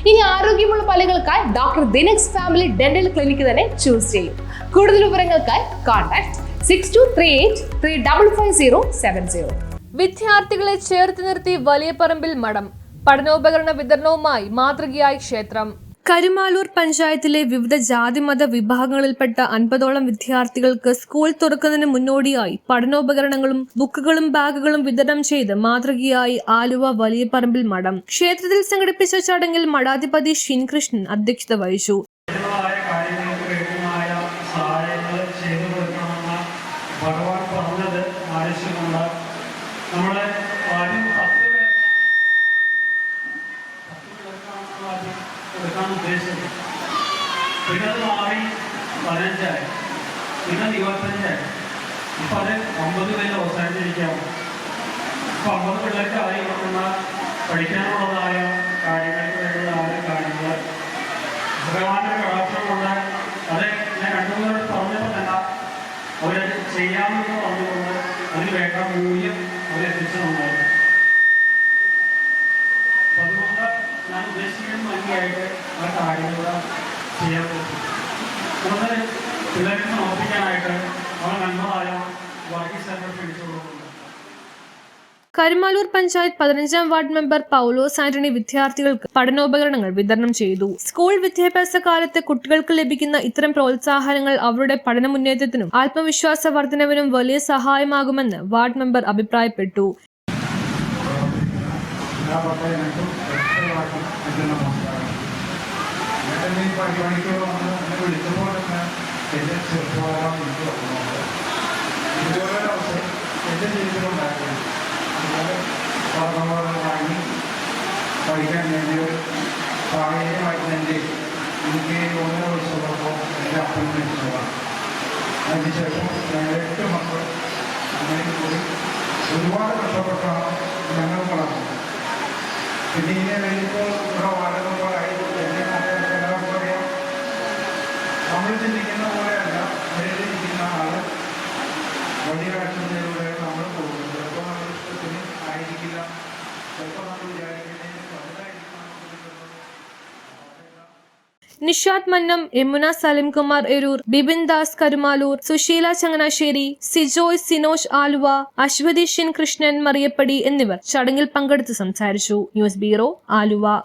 ഇനി ആരോഗ്യമുള്ള പല്ലുകൾക്കായി doctor ദിനക്സ് family dental clinic തന്നെ ചൂസ് ചെയ്യും. കൂടുതൽ വിവരങ്ങൾക്കായി കോൺടാക്ട് 6238355070. വിദ്യാർത്ഥികളെ ചേർത്ത് നിർത്തി വലിയ പറമ്പിൽ മഠം. പഠനോപകരണ വിതരണവുമായി മാതൃകയായി ക്ഷേത്രം. കരുമാലൂർ പഞ്ചായത്തിലെ വിവിധ ജാതിമത വിഭാഗങ്ങളിൽപ്പെട്ട 50ഓളം വിദ്യാർത്ഥികൾക്ക് സ്കൂൾ തുറക്കുന്നതിന് മുന്നോടിയായി പഠനോപകരണങ്ങളും ബുക്കുകളും ബാഗുകളും വിതരണം ചെയ്ത് മാതൃകയായി ആലുവ വലിയ പറമ്പിൽ മഠം. ക്ഷേത്രത്തിൽ സംഘടിപ്പിച്ച ചടങ്ങിൽ മഠാധിപതി ശ്രീകൃഷ്ണൻ അധ്യക്ഷത വഹിച്ചു. പിന്നെ അത് മാറി 15ആയി, പിന്നെ 25ആയി. ഇപ്പം അത് 9 പേര് അവസാനിച്ചിരിക്കാവും. ഇപ്പം 50 പിള്ളേർക്കായി കൊടുക്കുന്ന പഠിക്കാനുള്ളതായ കാര്യങ്ങൾക്ക് വേണ്ടതായ കാര്യങ്ങൾ ഭഗവാന്റെ കടാക്ഷം കൊണ്ട് അത് ഞാൻ 2-3 പറഞ്ഞപ്പോൾ തന്നെ അവരത് ചെയ്യാമെന്ന് പറഞ്ഞുകൊണ്ട് അതിന് വേണ്ട മൂല്യം അവരെത്തിച്ചതുണ്ടായിരുന്നു. അപ്പം അതുകൊണ്ട് ഞാൻ ഉദ്ദേശിക്കുന്ന ഭംഗിയായിട്ട് ആ കാര്യങ്ങൾ ചെയ്യാൻ പറ്റും. കൂടുതൽ പിള്ളേർക്ക് സമർപ്പിക്കാനായിട്ട് അവർ നന്മതായ വർഗീയ centre ക്ഷണിച്ചുകൊള്ളുന്നുണ്ട്. Karumalloor panchayat 15-ാം ward member പൗലോസ് ആന്റണി വിദ്യാർത്ഥികൾക്ക് പഠനോപകരണങ്ങൾ വിതരണം ചെയ്തു. സ്കൂൾ വിദ്യാഭ്യാസ കാലത്ത് കുട്ടികൾക്ക് ലഭിക്കുന്ന ഇത്തരം പ്രോത്സാഹനങ്ങൾ അവരുടെ പഠന മുന്നേറ്റത്തിനും ആത്മവിശ്വാസ വർധനവിനും വലിയ സഹായമാകുമെന്ന് വാർഡ് മെമ്പർ അഭിപ്രായപ്പെട്ടു. പഠിക്കാൻ വേണ്ടി പ്രാദേശികമായിട്ട് എനിക്ക് 1 വർഷമുള്ളപ്പോൾ എൻ്റെ അപ്പൻ മരിച്ചതാണ്. അതിനുശേഷം ഞങ്ങൾ 8 മക്കൾ അങ്ങനെ കൂടി ഒരുപാട് കഷ്ടപ്പെട്ടാണ് ഞങ്ങൾ വളർന്നത്. പിന്നെ ഇതിനെ വേണ്ടിപ്പോൾ ഇവിടെ വാടകകളായി എന്നെ എല്ലാവർക്കും അറിയാം. നമ്മൾ ചിന്തിക്കുന്ന പോലെയല്ല നേരിട്ടിരിക്കുന്ന ആൾ വലിയ കാഴ്ചയിലൂടെ നമ്മൾ പോകുന്നത്. ചിലപ്പോൾ നമ്മുടെ ഇഷ്ടത്തിന് ആയിരിക്കില്ല, ചിലപ്പോൾ നമ്മൾ വിചാരിക്കുന്നത് നിഷാദ് മന്നം, യമുന സലിംകുമാർ എരൂർ, ബിപിൻ ദാസ് കരുമാലൂർ, സുശീല ചങ്ങനാശ്ശേരി, സിജോയ് സിനോഷ് ആലുവ, അശ്വതി കൃഷ്ണൻ മറിയപ്പടി എന്നിവർ ചടങ്ങിൽ പങ്കെടുത്ത് സംസാരിച്ചു. News bureau, Aluva.